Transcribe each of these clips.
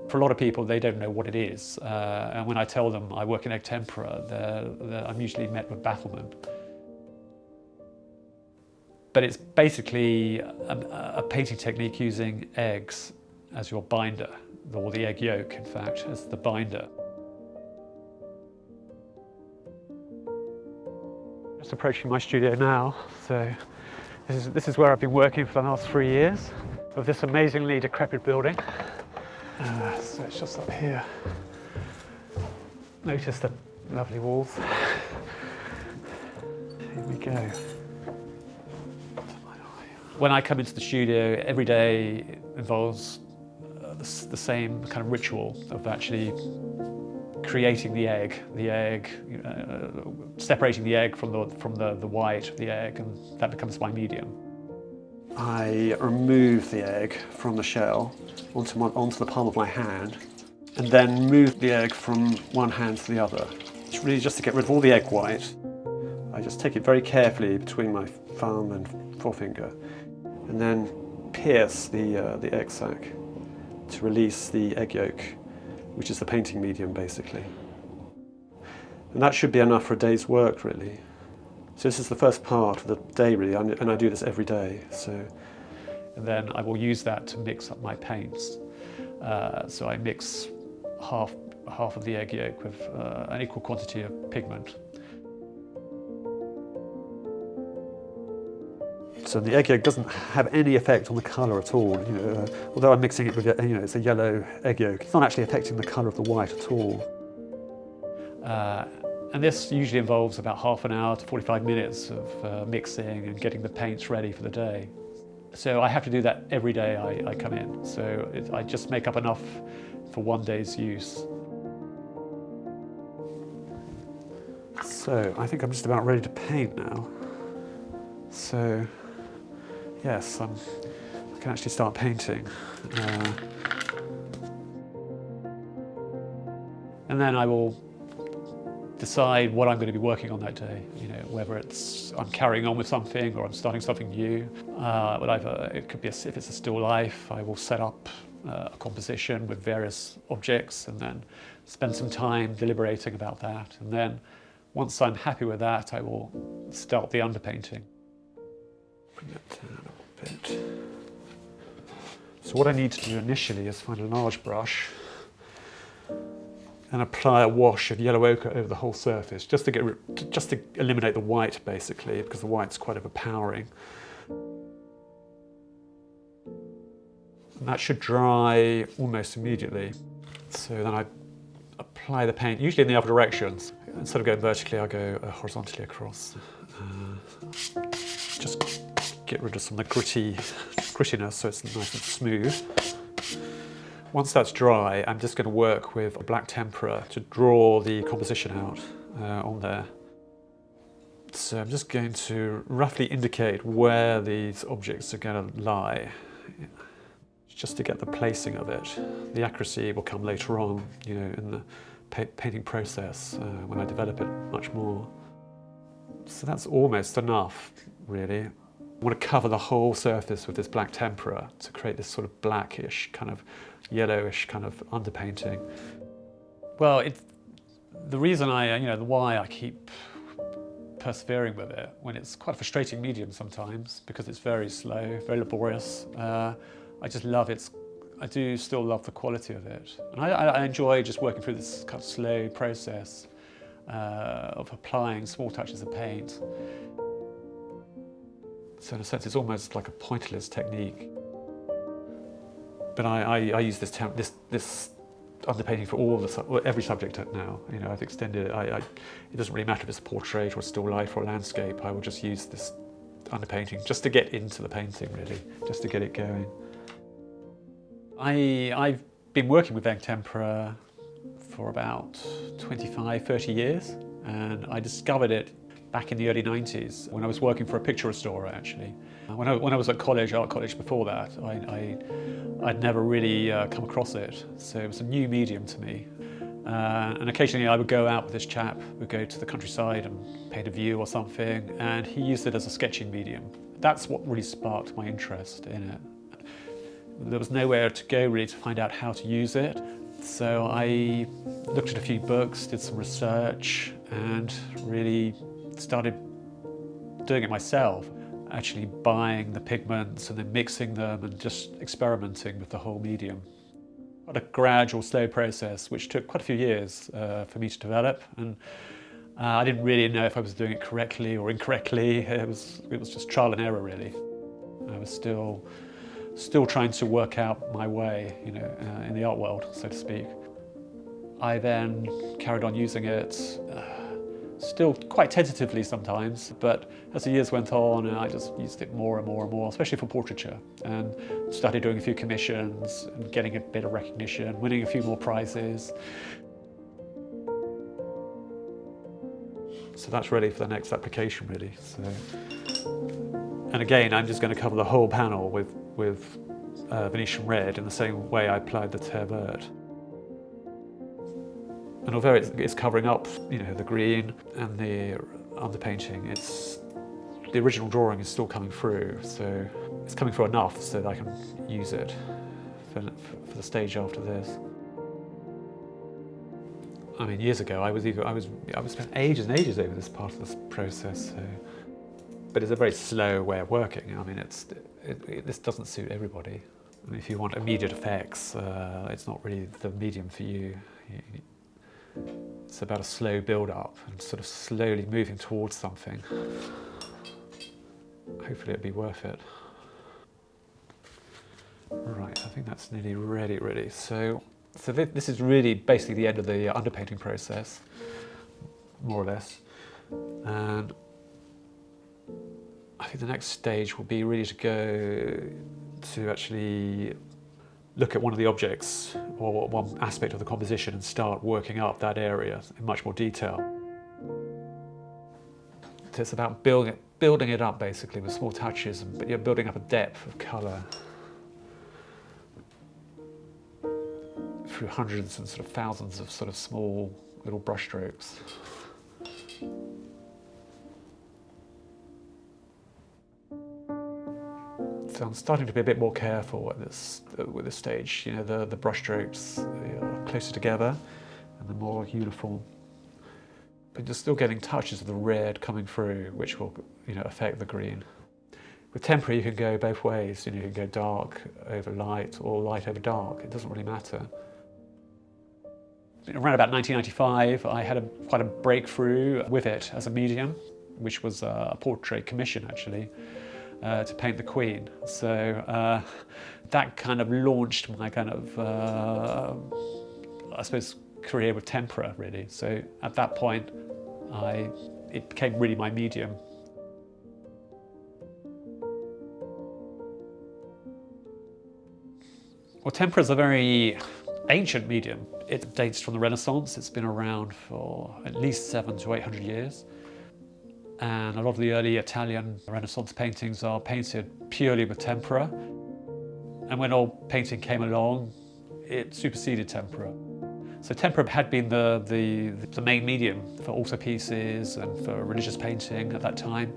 For a lot of people, they don't know what it is, and when I tell them I work in egg tempera, I'm usually met with bafflement. But it's basically a painting technique using eggs as your binder, or the egg yolk, in fact, as the binder. Just approaching my studio now, so this is where I've been working for the last 3 years, of this amazingly decrepit building. So it's just up here. Notice the lovely walls. Here we go. When I come into the studio, every day involves the same kind of ritual of actually creating the egg, separating the egg from the white of the egg, and that becomes my medium. I remove the egg from the shell onto the palm of my hand, and then move the egg from one hand to the other. It's really just to get rid of all the egg white. I just take it very carefully between my thumb and forefinger, and then pierce the egg sac to release the egg yolk, which is the painting medium basically. And that should be enough for a day's work, really. So this is the first part of the day, really, and I do this every day. And then I will use that to mix up my paints. So I mix half of the egg yolk with an equal quantity of pigment. So the egg yolk doesn't have any effect on the colour at all. Although I'm mixing it with, it's a yellow egg yolk, it's not actually affecting the colour of the white at all. And this usually involves about half an hour to 45 minutes of mixing and getting the paints ready for the day. So I have to do that every day I come in. So I just make up enough for one day's use. So I think I'm just about ready to paint now. So yes, I can actually start painting. And then I will decide what I'm going to be working on that day. Whether I'm carrying on with something or I'm starting something new. It could be if it's a still life, I will set up a composition with various objects and then spend some time deliberating about that. And then once I'm happy with that, I will start the underpainting. Bring that down a bit. So what I need to do initially is find a large brush and apply a wash of yellow ochre over the whole surface, just to eliminate the white, basically, because the white's quite overpowering. And that should dry almost immediately. So then I apply the paint, usually in the other directions. Instead of going vertically, I'll go horizontally across. Just get rid of some of the grittiness so it's nice and smooth. Once that's dry, I'm just going to work with black tempera to draw the composition out on there. So I'm just going to roughly indicate where these objects are going to lie, just to get the placing of it. The accuracy will come later on, in the painting process when I develop it much more. So that's almost enough, really. I want to cover the whole surface with this black tempera to create this sort of blackish, kind of yellowish kind of underpainting. Well, the reason why I keep persevering with it, when it's quite a frustrating medium sometimes, because it's very slow, very laborious. I just love it. I do still love the quality of it. And I enjoy just working through this kind of slow process of applying small touches of paint. So in a sense, it's almost like a pointless technique. But I use this underpainting for every subject now. I've extended it. It doesn't really matter if it's a portrait or a still life or a landscape. I will just use this underpainting just to get into the painting, really, just to get it going. I've been working with egg tempera for about 25, 30 years, and I discovered it back in the early 90s when I was working for a picture restorer, actually. When I was at college, art college before that, I'd never really come across it. So it was a new medium to me. And occasionally I would go out with this chap, we'd go to the countryside and paint a view or something, and he used it as a sketching medium. That's what really sparked my interest in it. There was nowhere to go really to find out how to use it. So I looked at a few books, did some research, and really started doing it myself. Actually buying the pigments and then mixing them and just experimenting with the whole medium. A gradual, slow process which took quite a few years for me to develop, and I didn't really know if I was doing it correctly or incorrectly. It was just trial and error really. I was still trying to work out my way, you know, in the art world, so to speak. I then carried on using it, still quite tentatively sometimes, but as the years went on, I just used it more and more and more, especially for portraiture, and started doing a few commissions and getting a bit of recognition, winning a few more prizes. So that's ready for the next application, really. And again, I'm just going to cover the whole panel with Venetian red in the same way I applied the terre verte. And although it's covering up, you know, the green and the underpainting, the original drawing is still coming through. So it's coming through enough so that I can use it for the stage after this. I mean, years ago, I was spent ages and ages over this part of this process. So, but it's a very slow way of working. I mean, this doesn't suit everybody. I mean, if you want immediate effects, it's not really the medium for you. It's about a slow build-up and sort of slowly moving towards something. Hopefully it'll be worth it. Right, I think that's nearly ready, really. So this is really basically the end of the underpainting process, more or less. And I think the next stage will be really to go to actually look at one of the objects or one aspect of the composition and start working up that area in much more detail. So it's about building it up basically with small touches, but you're building up a depth of colour through hundreds and sort of thousands of sort of small little brush strokes. So I'm starting to be a bit more careful with this stage. You know, the brush strokes are closer together and they're more uniform. But you're still getting touches of the red coming through, which will, you know, affect the green. With tempera, you can go both ways. You know, you can go dark over light or light over dark. It doesn't really matter. Around about 1995, I had quite a breakthrough with it as a medium, which was a portrait commission actually. To paint the Queen. So that kind of launched my kind of, I suppose, career with tempera really. So at that point, it became really my medium. Well, tempera is a very ancient medium. It dates from the Renaissance. It's been around for at least 700 to 800 years. And a lot of the early Italian Renaissance paintings are painted purely with tempera. And when oil painting came along, it superseded tempera. So tempera had been the main medium for altarpieces and for religious painting at that time.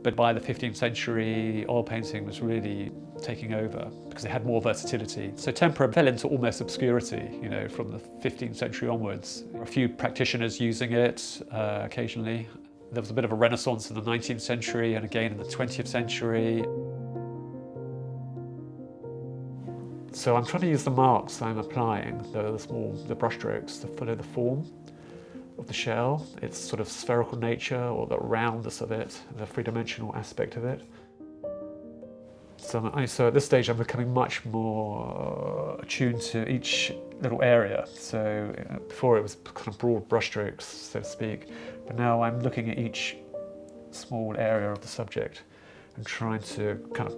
But by the 15th century, oil painting was really taking over because it had more versatility. So tempera fell into almost obscurity, you know, from the 15th century onwards. There were a few practitioners using it occasionally. There was a bit of a renaissance in the 19th century and again in the 20th century. So I'm trying to use the marks I'm applying, the brush strokes, to follow the form of the shell, its sort of spherical nature or the roundness of it, the three-dimensional aspect of it. So at this stage I'm becoming much more attuned to each little area. So before it was kind of broad brush strokes, so to speak, but now I'm looking at each small area of the subject and trying to kind of.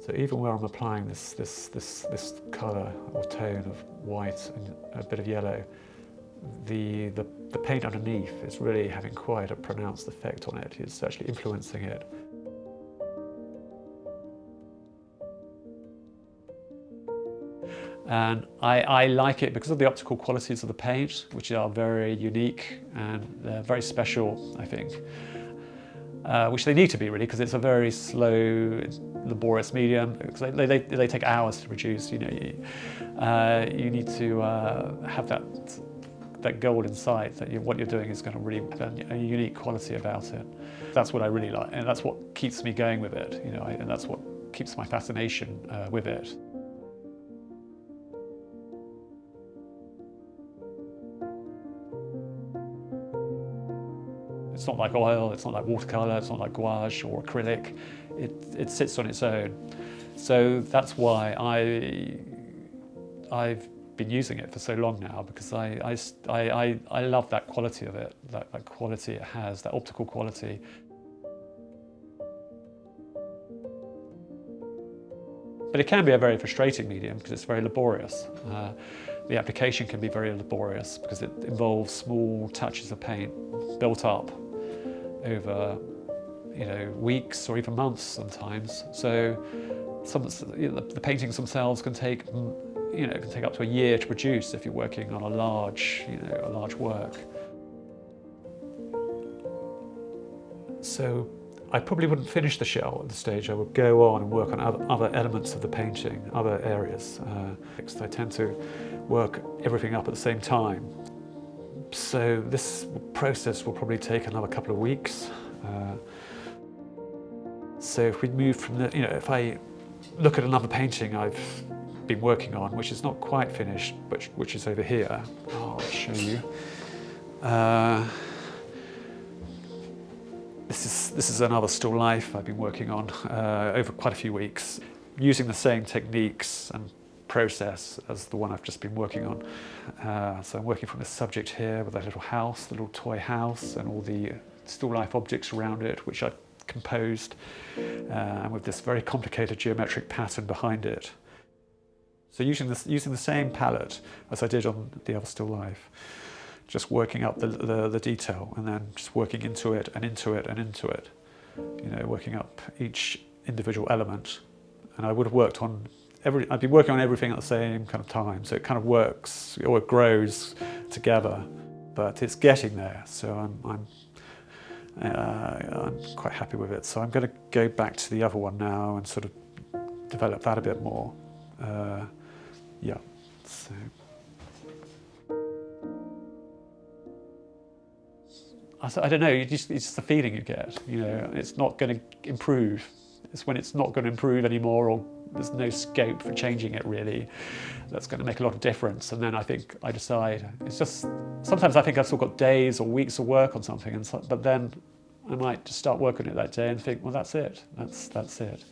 So even where I'm applying this colour or tone of white and a bit of yellow, the paint underneath is really having quite a pronounced effect on it. It's actually influencing it. And I like it because of the optical qualities of the paint, which are very unique and they're very special, I think. Which they need to be really, because it's a very slow, laborious medium. Because they take hours to produce. You know, you need to have that goal in sight, that what you're doing is going to really have a unique quality about it. That's what I really like, and that's what keeps me going with it. You know, and that's what keeps my fascination with it. It's not like oil, it's not like watercolour, it's not like gouache or acrylic. It sits on its own. So that's why I've been using it for so long now, because I love that quality of it, that quality it has, that optical quality. But it can be a very frustrating medium because it's very laborious. The application can be very laborious because it involves small touches of paint built up over, you know, weeks or even months sometimes. So the paintings themselves can take, you know, can take up to a year to produce if you're working on a large work. So I probably wouldn't finish the shell at this stage. I would go on and work on other elements of the painting, other areas. I tend to work everything up at the same time. So this process will probably take another couple of weeks. So if we move from the, you know, if I look at another painting I've been working on, which is not quite finished, but which is over here, I'll show you. This is another still life I've been working on over quite a few weeks, using the same techniques and process as the one I've just been working on. So I'm working from this subject here with that little house, the little toy house, and all the still life objects around it, which I composed, and with this very complicated geometric pattern behind it. So using the same palette as I did on the other still life, just working up the detail, and then just working into it and into it and into it. You know, working up each individual element. And I would have worked on I'd be working on everything at the same kind of time, so it kind of works, or it grows together, but it's getting there. So I'm quite happy with it. So I'm going to go back to the other one now and sort of develop that a bit more. Yeah. So. I don't know. It's just the feeling you get. You know, it's not going to improve. It's when it's not going to improve anymore, or there's no scope for changing it really, that's going to make a lot of difference. And then I think I decide, it's just, sometimes I think I've still got days or weeks of work on something, but then I might just start working on it that day and think, well, that's it, that's it.